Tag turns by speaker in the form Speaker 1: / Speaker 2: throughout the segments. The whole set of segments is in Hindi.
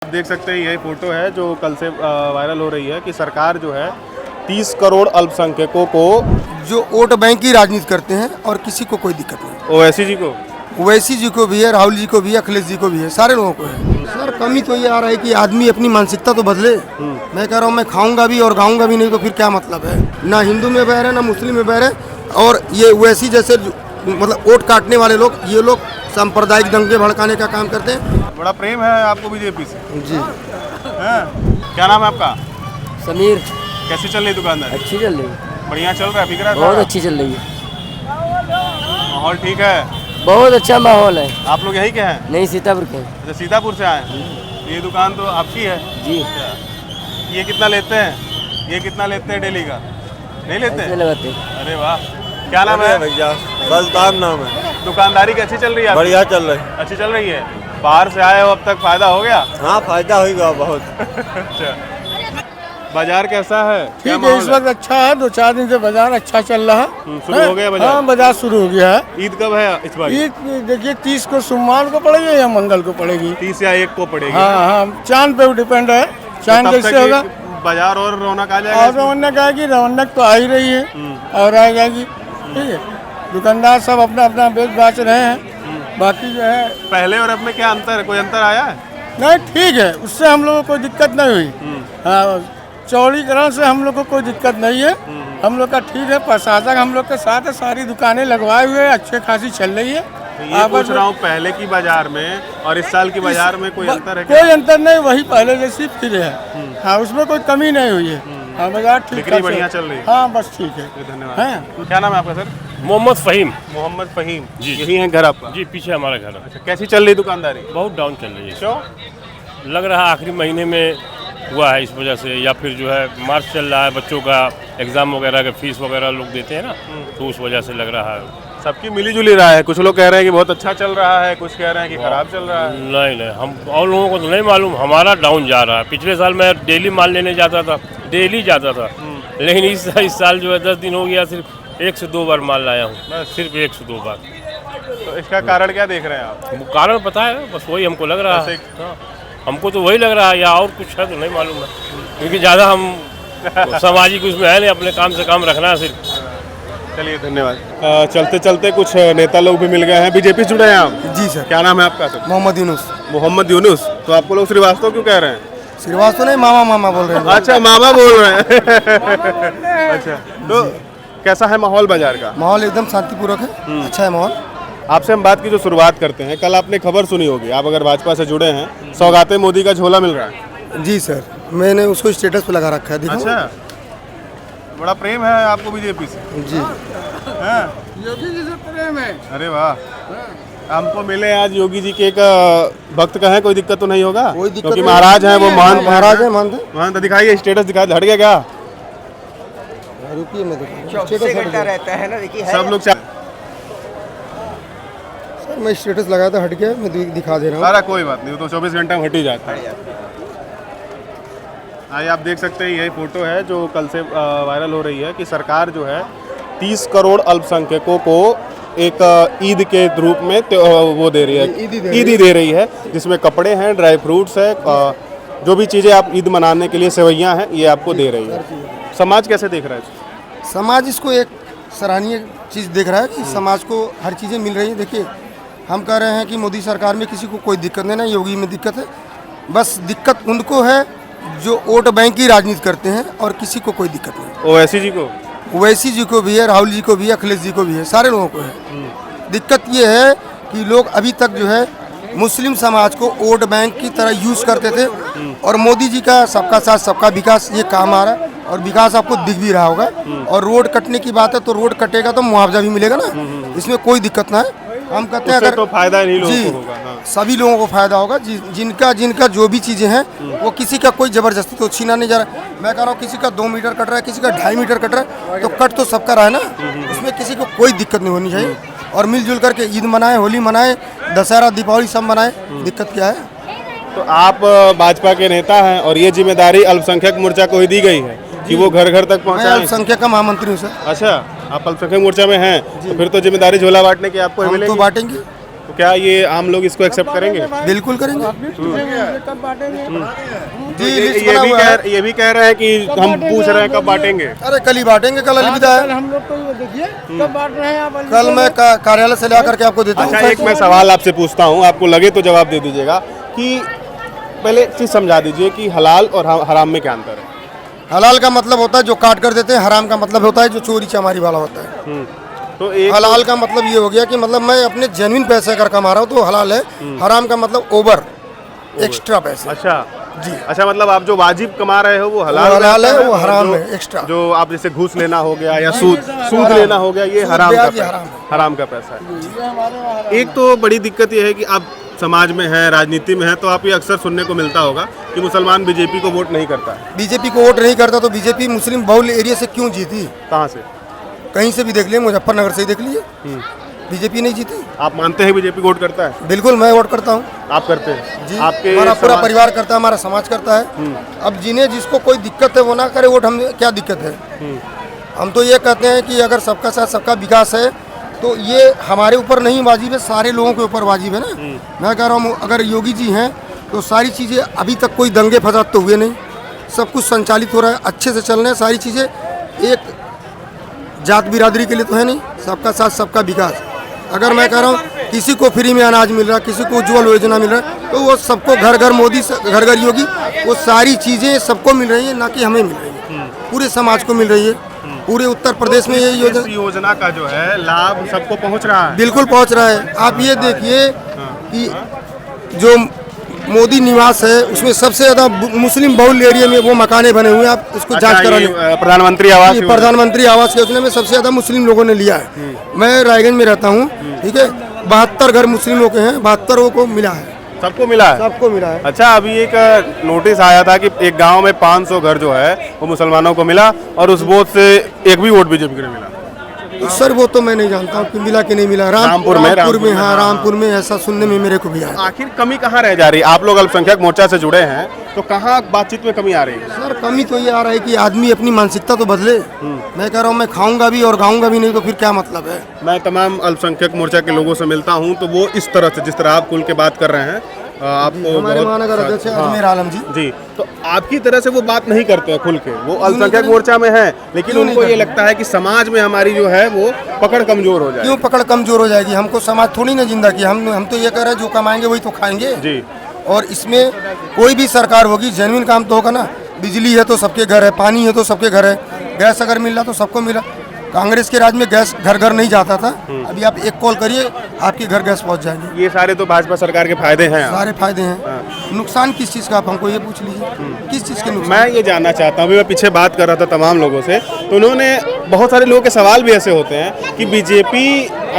Speaker 1: आप देख सकते हैं यही फोटो है जो कल से वायरल हो रही है कि सरकार जो है 30 करोड़ अल्पसंख्यकों को
Speaker 2: जो वोट बैंक की राजनीति करते हैं और किसी को कोई दिक्कत नहीं।
Speaker 1: ओवैसी जी को
Speaker 2: ओवैसी जी को भी है, राहुल जी को भी है, अखिलेश जी को भी है, सारे लोगों को है। सर कमी तो ये आ रहा है कि आदमी अपनी मानसिकता तो बदले। मैं कह रहा हूँ मैं खाऊंगा भी और गाऊंगा भी नहीं तो फिर क्या मतलब है। ना हिंदू में बैर है ना मुस्लिम में बैर है। और ये ओवैसी जैसे मतलब वोट काटने वाले लोग, ये लोग सांप्रदायिक दंगे भड़काने का काम करते हैं।
Speaker 1: बड़ा प्रेम है आपको बीजेपी से
Speaker 2: जी
Speaker 1: हैं? क्या नाम है आपका?
Speaker 3: समीर।
Speaker 1: कैसी चल रही दुकानदारी?
Speaker 3: अच्छी चल रही है,
Speaker 1: बढ़िया चल रहा है, बिक रहा है
Speaker 3: बहुत
Speaker 1: सारा?
Speaker 3: अच्छी चल रही है,
Speaker 1: माहौल ठीक है?
Speaker 3: बहुत अच्छा माहौल है।
Speaker 1: आप लोग यही के हैं?
Speaker 3: नहीं, सीतापुर के।
Speaker 1: अच्छा, सीतापुर से आए हैं। ये दुकान तो आपकी है?
Speaker 3: जी।
Speaker 1: ये कितना लेते हैं? ये कितना लेते हैं डेली का? नहीं लेते
Speaker 3: ऐसे
Speaker 1: हैं?
Speaker 3: लगाते।
Speaker 1: अरे वाह, क्या नाम है
Speaker 4: भैया? सुल्तान नाम है।
Speaker 1: दुकानदारी कैसी चल रही है आपकी?
Speaker 4: बढ़िया चल रही है।
Speaker 1: अच्छी चल रही है। बाहर से आए हो, अब तक फायदा हो गया?
Speaker 4: हाँ फायदा होगा बहुत।
Speaker 1: अच्छा, बाजार कैसा है? क्या
Speaker 5: ठीक है,
Speaker 1: माहौल
Speaker 5: इस वक्त अच्छा है। 2-4 दिन से बाजार अच्छा चल रहा है।
Speaker 1: शुरू हो गया बाजार?
Speaker 5: हाँ, बाजार शुरू हो गया है।
Speaker 1: ईद कब है इस बार?
Speaker 5: ईद देखिए 30 को सोमवार को पड़ेगी या मंगल को पड़ेगी।
Speaker 1: 30 या 1 को पड़ेगी।
Speaker 5: हाँ हाँ, चांद पे डिपेंड है,
Speaker 1: तो
Speaker 5: चांद
Speaker 1: तब
Speaker 5: जैसे
Speaker 1: तक
Speaker 5: होगा।
Speaker 1: ये बाजार और रौनक आ जाएगा
Speaker 5: और
Speaker 1: इसमें?
Speaker 5: रौनक आएगी, रौनक तो आ ही रही है और आ जाएगी। ठीक है, दुकानदार सब अपना अपना बेच बाच रहे हैं। बाकी जो है
Speaker 1: पहले और अब में क्या अंतर है? कोई अंतर आया है?
Speaker 5: नहीं, ठीक है, उससे हम लोगों को कोई दिक्कत नहीं हुई। हाँ, चौड़ीकरण से हम लोग को कोई दिक्कत नहीं है। हम लोग का ठीक है, प्रशासन हम लोग के साथ है, सारी दुकानें लगवाए हुए हैं, अच्छे खासी चल रही है।
Speaker 1: तो ये पूछ रहा हूँ, पहले की बाजार में और इस साल की बाजार में कोई अंतर है क्या?
Speaker 5: कोई अंतर नहीं, वही पहले जैसी फिर है। हाँ, उसमें कोई कमी नहीं हुई है। हाँ, बाजार ठीक
Speaker 1: बिक्री
Speaker 5: ठाक
Speaker 1: बढ़िया चल रही है?
Speaker 5: हाँ, बस ठीक है।
Speaker 1: धन्यवाद।
Speaker 5: हैं?
Speaker 1: क्या नाम है आपका सर?
Speaker 6: मोहम्मद फ़हीम।
Speaker 1: मोहम्मद फ़हीम
Speaker 6: जी।
Speaker 1: यही है घर आपका?
Speaker 6: जी, पीछे हमारा घर है।
Speaker 1: अच्छा, कैसी चल रही दुकानदारी?
Speaker 6: बहुत डाउन चल रही है,
Speaker 1: क्यों?
Speaker 6: लग रहा है आखिरी महीने में हुआ है इस वजह से, या फिर जो है मार्च चल रहा है, बच्चों का एग्ज़ाम वगैरह का फीस वगैरह लोग देते हैं ना, तो उस वजह से लग रहा है।
Speaker 1: सबकी मिली जुली राय है, कुछ लोग कह रहे हैं कि बहुत अच्छा चल रहा है, कुछ कह रहे हैं कि खराब चल रहा है।
Speaker 6: नहीं, हम और लोगों को तो नहीं मालूम, हमारा डाउन जा रहा है। पिछले साल मैं डेली माल लेने जाता था, डेली जाता था, लेकिन इस साल जो है 10 दिन हो गया, सिर्फ 1 से 2 बार माल लाया हूँ, सिर्फ 1 से 2 बार।
Speaker 1: तो इसका कारण क्या देख रहे हैं आप?
Speaker 6: वो कारण पता है, बस वही हमको लग रहा है।
Speaker 1: ऐसे-
Speaker 6: हाँ, हमको तो वही लग रहा है, या और कुछ है तो नहीं मालूम है, क्योंकि ज़्यादा हम सामाजिक उसमें है नहीं, अपने काम से काम रखना है सिर्फ।
Speaker 1: चलिए, धन्यवाद। चलते चलते कुछ नेता लोग भी मिल गए हैं। बीजेपी जुड़े हैं आप?
Speaker 2: जी सर।
Speaker 1: क्या नाम है आपका सर?
Speaker 2: मोहम्मद यूनुस।
Speaker 1: मोहम्मद यूनुस। तो आपको लोग श्रीवास्तव क्यों कह रहे हैं?
Speaker 2: श्रीवास्तव नहीं, मामा मामा बोल रहे हैं।
Speaker 1: अच्छा, मामा बोल रहे हैं। अच्छा, तो कैसा है माहौल बाजार का?
Speaker 2: माहौल एकदम शांतिपूर्वक है, अच्छा है माहौल।
Speaker 1: आपसे हम बात की जो शुरुआत करते हैं, कल आपने खबर सुनी होगी, आप अगर भाजपा से जुड़े हैं, सौगाते मोदी का झोला मिल रहा है।
Speaker 2: जी सर, मैंने उसको स्टेटस पे लगा रखा है, देखो।
Speaker 1: अच्छा, बड़ा प्रेम है आपको बीजेपी से?
Speaker 2: जी।
Speaker 1: हैं?
Speaker 5: योगी जी से प्रेम है।
Speaker 1: अरे वाह, हमको मिले आज योगी जी के एक भक्त का है, कोई दिक्कत तो नहीं होगा?
Speaker 2: कोई दिक्कत
Speaker 1: क्योंकि
Speaker 2: नहीं।
Speaker 1: महाराज हैं वो, महंत
Speaker 2: महाराज है, महंत है।
Speaker 1: महंत दिखाइए, स्टेटस दिखा, हट गया क्या?
Speaker 2: रुकिए मैं दिखाऊं।
Speaker 3: 24 घंटा रहता है ना, देखिए
Speaker 1: सब लोग
Speaker 2: सर मैं स्टेटस लगाया था, हट गया, मैं दिखा दे रहा हूँ।
Speaker 1: सारा कोई बात नहीं, वो तो 24 घंटा में हट ही जाता है। आइए, आप देख सकते हैं यही फोटो है जो कल से वायरल हो रही है कि सरकार जो है 30 करोड़ अल्पसंख्यकों को एक ईद के रूप में वो दे रही है, ईदी दे रही है, जिसमें कपड़े हैं, ड्राई फ्रूट्स है, जो भी चीज़ें आप ईद मनाने के लिए, सेवैयाँ हैं, ये आपको दे रही है। समाज कैसे देख रहा है?
Speaker 2: समाज इसको एक सराहनीय चीज़ देख रहा है कि समाज को हर चीज़ें मिल रही हैं। देखिए, हम कह रहे हैं कि मोदी सरकार में किसी को कोई दिक्कत नहीं है, योगी में दिक्कत है। बस दिक्कत उनको है जो वोट बैंक की राजनीति करते हैं और किसी को कोई दिक्कत नहीं।
Speaker 1: ओवैसी जी को?
Speaker 2: ओवैसी जी को भी है, राहुल जी को भी है, अखिलेश जी को भी है, सारे लोगों को है। दिक्कत ये है कि लोग अभी तक जो है मुस्लिम समाज को वोट बैंक की तरह यूज़ करते थे, और मोदी जी का सबका साथ सबका विकास ये काम आ रहा है, और विकास आपको दिख भी रहा होगा। और रोड कटने की बात है तो रोड कटेगा तो मुआवजा भी मिलेगा ना, इसमें कोई दिक्कत ना है। हम कहते हैं
Speaker 1: उससे
Speaker 2: अगर
Speaker 1: तो फायदा नहीं लोगों
Speaker 2: जी
Speaker 1: को होगा। हाँ।
Speaker 2: सभी लोगों को फायदा होगा, जिनका जो भी चीज़ें हैं वो किसी का कोई ज़बरदस्ती तो छीना नहीं जा रहा। मैं कह रहा हूँ किसी का 2 मीटर कट रहा है, किसी का 2.5 मीटर कट रहा है, तो कट तो सबका रहा है ना, उसमें किसी को कोई दिक्कत नहीं होनी चाहिए। और मिलजुल करके ईद मनाएं, होली मनाएं, दशहरा दीपावली सब मनाएं, दिक्कत क्या है।
Speaker 1: तो आप भाजपा के नेता हैं और ये जिम्मेदारी अल्पसंख्यक मोर्चा को ही दी गई है कि वो घर घर तक
Speaker 2: मैं
Speaker 1: पहुँचाएं।
Speaker 2: अल्पसंख्यक का महामंत्री हूँ सर।
Speaker 1: अच्छा, आप अल्पसंख्यक मोर्चा में हैं, तो फिर तो जिम्मेदारी झोला बांटने की आपको ही
Speaker 2: हम
Speaker 1: मिलेगी।
Speaker 2: तो बांटेंगे।
Speaker 1: तो क्या ये आम लोग इसको एक्सेप्ट करेंगे?
Speaker 2: बिल्कुल करेंगे।
Speaker 5: कब बांटेंगे?
Speaker 2: जी लिस्ट बना हुआ है।
Speaker 1: ये भी कह रहे हैं कि हम पूछ रहे हैं कब बांटेंगे।
Speaker 2: अरे कल ही बांटेंगे, कल अलविदा
Speaker 5: कल
Speaker 2: है।
Speaker 5: हम लोग को ये देखिए कब बांट रहे हैं आप?
Speaker 2: कल मैं कार्यालय से ला करके आपको देता हूँ।
Speaker 1: अच्छा, एक मैं सवाल आपसे पूछता हूँ, आपको लगे तो जवाब दे दीजिएगा कि पहले एक चीज़ समझा दीजिए कि हलाल और हराम में क्या अंतर है?
Speaker 2: हलाल का मतलब होता है जो काट कर देते हैं, हराम का मतलब होता है जो चोरी चमारी वाला होता है।
Speaker 1: तो एक
Speaker 2: हलाल का मतलब ये हो गया कि मतलब मैं अपने जेन्युइन पैसे अगर कमा रहा हूँ तो हलाल है। हराम का मतलब ओवर एक्स्ट्रा पैसे।
Speaker 1: अच्छा
Speaker 2: जी।
Speaker 1: अच्छा, मतलब आप जो वाजिब कमा रहे हो वो हलाल
Speaker 2: हलाल है,
Speaker 1: रहता
Speaker 2: वो
Speaker 1: और
Speaker 2: हराम
Speaker 1: जो-
Speaker 2: है, एक्स्ट्रा।
Speaker 1: जो आप जैसे घूस लेना हो गया या सूद लेना हो गया, ये
Speaker 2: सूद
Speaker 1: हराम का
Speaker 2: ब्याज ये
Speaker 1: पैसा,
Speaker 2: हराम है।
Speaker 1: हराम का पैसा है। एक तो बड़ी दिक्कत ये है कि आप समाज में हैं, राजनीति में हैं, तो आप ये अक्सर सुनने को मिलता होगा कि मुसलमान बीजेपी को वोट नहीं करता है।
Speaker 2: बीजेपी को वोट नहीं करता तो बीजेपी मुस्लिम बहुल एरिया से क्यों जीती?
Speaker 1: कहाँ से?
Speaker 2: कहीं से भी देख लिए, मुजफ्फरनगर से ही देख लिए, बीजेपी नहीं जीती।
Speaker 1: आप मानते हैं बीजेपी वोट करता है?
Speaker 2: बिल्कुल मैं वोट करता हूँ
Speaker 1: आप करते हैं?
Speaker 2: जी।
Speaker 1: आपके
Speaker 2: हमारा पूरा
Speaker 1: समाज-
Speaker 2: परिवार करता है, हमारा समाज करता है। अब जिन्हें जिसको कोई दिक्कत है वो ना करे वोट, हम क्या दिक्कत है? हम तो ये कहते हैं कि अगर सबका साथ सबका विकास है तो ये हमारे ऊपर नहीं वाजिब है, सारे लोगों के ऊपर वाजिब है ना। मैं कह रहा हूँ अगर योगी जी हैं तो सारी चीज़ें, अभी तक कोई दंगे फसाद तो हुए नहीं, सब कुछ संचालित हो रहा है, अच्छे से चल रहे हैं सारी चीज़ें। एक जात बिरादरी के लिए तो है नहीं, सबका साथ सबका विकास। अगर मैं कह रहा हूँ किसी को फ्री में अनाज मिल रहा है, किसी को उज्ज्वल योजना मिल रहा है, तो वो सबको घर घर मोदी, घर घर योगी, वो सारी चीज़ें सबको मिल रही हैं, ना कि हमें मिल रही है, पूरे समाज को मिल रही है। पूरे उत्तर प्रदेश में ये
Speaker 1: इस योजना का जो है लाभ सबको पहुंच रहा है।
Speaker 2: बिल्कुल पहुंच रहा है। आप ये देखिए कि जो मोदी निवास है उसमें सबसे ज़्यादा मुस्लिम बहुल एरिया में वो मकाने बने हुए हैं, आप उसको
Speaker 1: अच्छा,
Speaker 2: जांच करा
Speaker 1: ये,
Speaker 2: लें।
Speaker 1: प्रधानमंत्री आवास योजना।
Speaker 2: प्रधानमंत्री आवास योजना में सबसे ज़्यादा मुस्लिम लोगों ने लिया है। मैं रायगंज में रहता हूँ, ठीक है, 72 घर मुस्लिमों के हैं, 72 को मिला है,
Speaker 1: सबको मिला है?
Speaker 2: सबको मिला है।
Speaker 1: अच्छा, अभी एक नोटिस आया था कि एक गांव में 500 घर जो है वो मुसलमानों को मिला और उस वोट से एक भी वोट बीजेपी को नहीं मिला।
Speaker 2: सर वो तो मैं नहीं जानता हूँ कि मिला कि नहीं मिला।
Speaker 1: रामपुर में,
Speaker 2: हाँ, रामपुर में ऐसा सुनने में मेरे को भी आया।
Speaker 1: आखिर कमी कहाँ रह जा रही है? आप लोग अल्पसंख्यक मोर्चा से जुड़े हैं तो कहाँ बातचीत में कमी आ रही है?
Speaker 2: सर कमी तो ये आ रहा है कि आदमी अपनी मानसिकता तो बदले। मैं कह रहा हूँ मैं खाऊंगा भी और गाऊंगा भी नहीं तो फिर क्या मतलब है?
Speaker 1: मैं तमाम अल्पसंख्यक मोर्चा के लोगों से मिलता हूं तो वो इस तरह से, जिस तरह आप खुल के बात कर रहे हैं, आपको
Speaker 2: हमारे महानगर अध्यक्ष हैं अजमेर आलम जी।
Speaker 1: जी, तो आपकी तरह से वो बात नहीं करते हैं खुल के। वो अल्पसंख्यक
Speaker 2: करेंगे?
Speaker 1: मोर्चा में है, लेकिन
Speaker 2: क्यों नहीं
Speaker 1: उनको ये
Speaker 2: करते?
Speaker 1: लगता है कि समाज में हमारी जो है वो पकड़ कमजोर हो जाए।
Speaker 2: क्यों पकड़ कमजोर हो जाएगी? हमको समाज थोड़ी ना जिंदा किया। हम तो ये कह रहे हैं जो कमाएंगे वही तो खाएंगे।
Speaker 1: जी।
Speaker 2: और इसमें कोई भी सरकार होगी जेन्युइन काम तो होगा ना। बिजली है तो सबके घर है, पानी है तो सबके घर है, गैस अगर मिल रहा तो सबको मिला। कांग्रेस के राज में गैस घर घर नहीं जाता था, अभी आप एक कॉल करिए आपके घर गैस पहुंच जाएगी।
Speaker 1: ये सारे तो भाजपा सरकार के फायदे हैं।
Speaker 2: सारे फायदे हैं। नुकसान किस चीज़ का आप हमको ये पूछ लीजिए, किस चीज़ के नुकसान?
Speaker 1: मैं ये जानना चाहता हूँ, अभी मैं पीछे बात कर रहा था तमाम लोगों से, तो उन्होंने, बहुत सारे लोगों के सवाल भी ऐसे होते हैं कि बीजेपी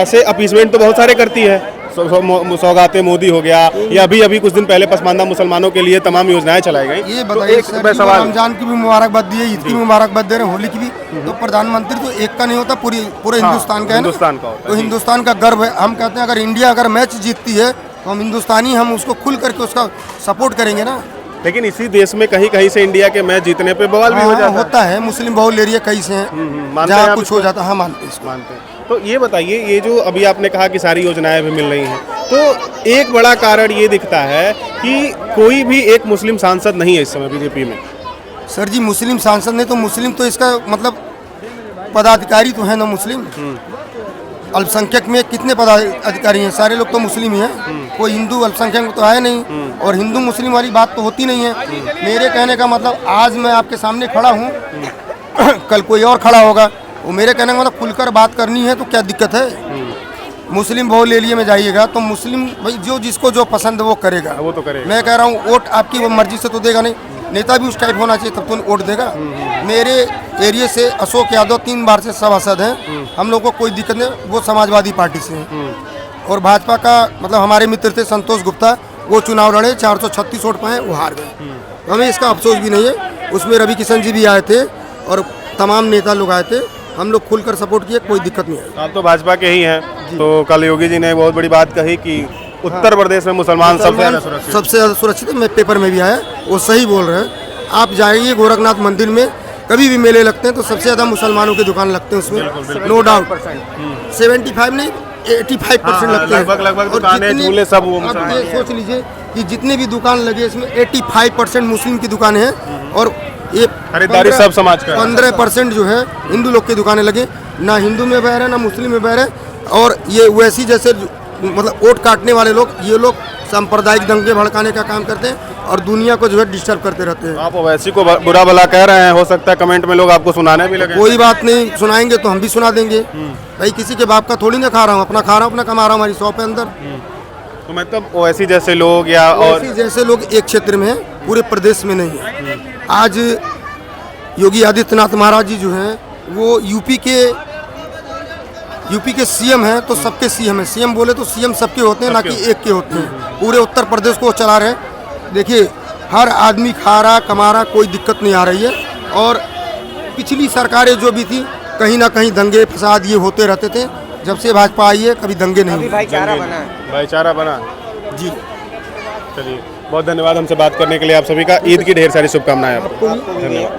Speaker 1: ऐसे अपीसमेंट तो बहुत सारे करती है, सौगाते मोदी हो गया, या अभी कुछ दिन पहले पसमानदा मुसलमानों के लिए तमाम योजनाएं चलाई गई।
Speaker 2: ये
Speaker 1: तो
Speaker 2: बताइए
Speaker 1: एक
Speaker 2: सर
Speaker 1: मैं
Speaker 2: कि
Speaker 1: सवाल,
Speaker 2: रमजान की भी मुबारकबाद दी है, ईद की मुबारकबाद दे रहे हैं, होली की भी। तो प्रधानमंत्री तो एक का नहीं होता, पूरे हिंदुस्तान का है ना।
Speaker 1: हिंदुस्तान का होता है,
Speaker 2: तो
Speaker 1: जी।
Speaker 2: हिंदुस्तान का गर्व है। हम कहते हैं अगर इंडिया अगर मैच जीतती है तो हम हिंदुस्तानी, हम उसको खुल करके उसका सपोर्ट करेंगे ना।
Speaker 1: लेकिन इसी देश में कहीं कहीं से इंडिया के मैच जीतने पे बवाल भी हो जाता है।
Speaker 2: होता है, मुस्लिम बहुल एरिया कई से हैं
Speaker 1: मानते हैं
Speaker 2: जहाँ
Speaker 1: आप
Speaker 2: कुछ
Speaker 1: इसको?
Speaker 2: हो जाता है। हाँ मानते हैं इसको।
Speaker 1: मानते हैं। तो ये बताइए, ये जो अभी आपने कहा कि सारी योजनाएं भी मिल रही हैं, तो एक बड़ा कारण ये दिखता है कि कोई भी एक मुस्लिम सांसद नहीं है इस समय बीजेपी में।
Speaker 2: सर जी मुस्लिम सांसद नहीं तो मुस्लिम तो इसका मतलब पदाधिकारी तो है ना मुस्लिम। अल्पसंख्यक में कितने पदाधिकारी हैं? सारे लोग तो मुस्लिम ही हैं, कोई हिंदू अल्पसंख्यक तो है नहीं। और हिंदू मुस्लिम वाली बात तो होती नहीं है। मेरे कहने का मतलब आज मैं आपके सामने खड़ा हूँ, कल कोई और खड़ा होगा, वो मेरे कहने का मतलब खुलकर बात करनी है तो क्या दिक्कत है? मुस्लिम बहुल एरिया में जाइएगा तो मुस्लिम भाई जो जिसको जो पसंद है वो करेगा।
Speaker 1: वो तो करेगा।
Speaker 2: मैं कह रहा हूँ वोट आपकी वो मर्जी से तो देगा नहीं, नेता भी उस टाइप होना चाहिए तब तो वोट देगा। मेरे एरिया से अशोक यादव 3 बार से सभासद हैं, हम लोग को कोई दिक्कत नहीं, वो समाजवादी पार्टी से हैं। और भाजपा का मतलब हमारे मित्र थे संतोष गुप्ता, वो चुनाव लड़े, 436 वोट पाए, वो हार गए। हमें इसका अफसोस भी नहीं है। उसमें रवि किशन जी भी आए थे और तमाम नेता लोग आए थे, हम लोग खुलकर सपोर्ट किए, कोई दिक्कत नहीं आई।
Speaker 1: आप तो भाजपा के ही हैं, तो कल योगी जी ने बहुत बड़ी बात कही कि उत्तर प्रदेश में मुसलमान सबसे ज़्यादा सुरक्षित।
Speaker 2: सबसे ज़्यादा सुरक्षित है। मैं पेपर में भी आया, वो सही बोल रहे हैं। आप जाइए गोरखनाथ मंदिर में, कभी भी मेले लगते हैं तो सबसे ज़्यादा मुसलमानों की दुकान लगते हैं उसमें, नो डाउट। 75 नहीं 85% लगते हैं।
Speaker 1: लगभग
Speaker 2: और
Speaker 1: दुकानें,
Speaker 2: जितने-
Speaker 1: झूले सब वो
Speaker 2: आप
Speaker 1: मुसलमान
Speaker 2: ये सोच लीजिए कि जितने भी दुकान लगे इसमें 85% मुस्लिम की दुकानें हैं और ये
Speaker 1: खरीदारी सब समाज का है।
Speaker 2: 15% जो है हिंदू लोग की दुकानें लगे। ना हिंदू में बैर है ना मुस्लिम में बैर है। और ये वैसी जैसे मतलब वोट काटने वाले लोग, ये लोग सांप्रदायिक दंगे भड़काने का काम करते हैं और दुनिया को जो है डिस्टर्ब करते रहते हैं।
Speaker 1: आप ओवैसी को बुरा भला कह रहे हैं, हो सकता है कमेंट में लोग आपको सुनाने भी लगे।
Speaker 2: कोई बात नहीं, सुनाएंगे तो हम भी सुना देंगे। भाई किसी के बाप का थोड़ी ना खा रहा हूँ, अपना खा रहा हूँ, अपना कमा रहा हूँ, हमारी शॉप है अंदर।
Speaker 1: तो मतलब ओवैसी जैसे लोग या और
Speaker 2: ऐसे जैसे लोग एक क्षेत्र में हैं, पूरे प्रदेश में नहीं है। आज योगी आदित्यनाथ महाराज जी जो हैं वो यूपी के सीएम हैं, तो सबके सीएम हैं। सीएम बोले तो सीएम सबके होते हैं, ना कि एक के होते हैं। पूरे उत्तर प्रदेश को चला रहे हैं। देखिए हर आदमी खा रहा, कमा रहा, कोई दिक्कत नहीं आ रही है। और पिछली सरकारें जो भी थी कहीं ना कहीं दंगे फसाद ये होते रहते थे। जब से भाजपा आई है कभी दंगे नहीं
Speaker 3: अभी
Speaker 2: हुए।
Speaker 3: भाईचारा बना है।
Speaker 1: भाईचारा बना।
Speaker 2: जी
Speaker 1: चलिए बहुत धन्यवाद हमसे बात करने के लिए आप सभी का। ईद की ढेर सारी शुभकामनाएं आपको। धन्यवाद।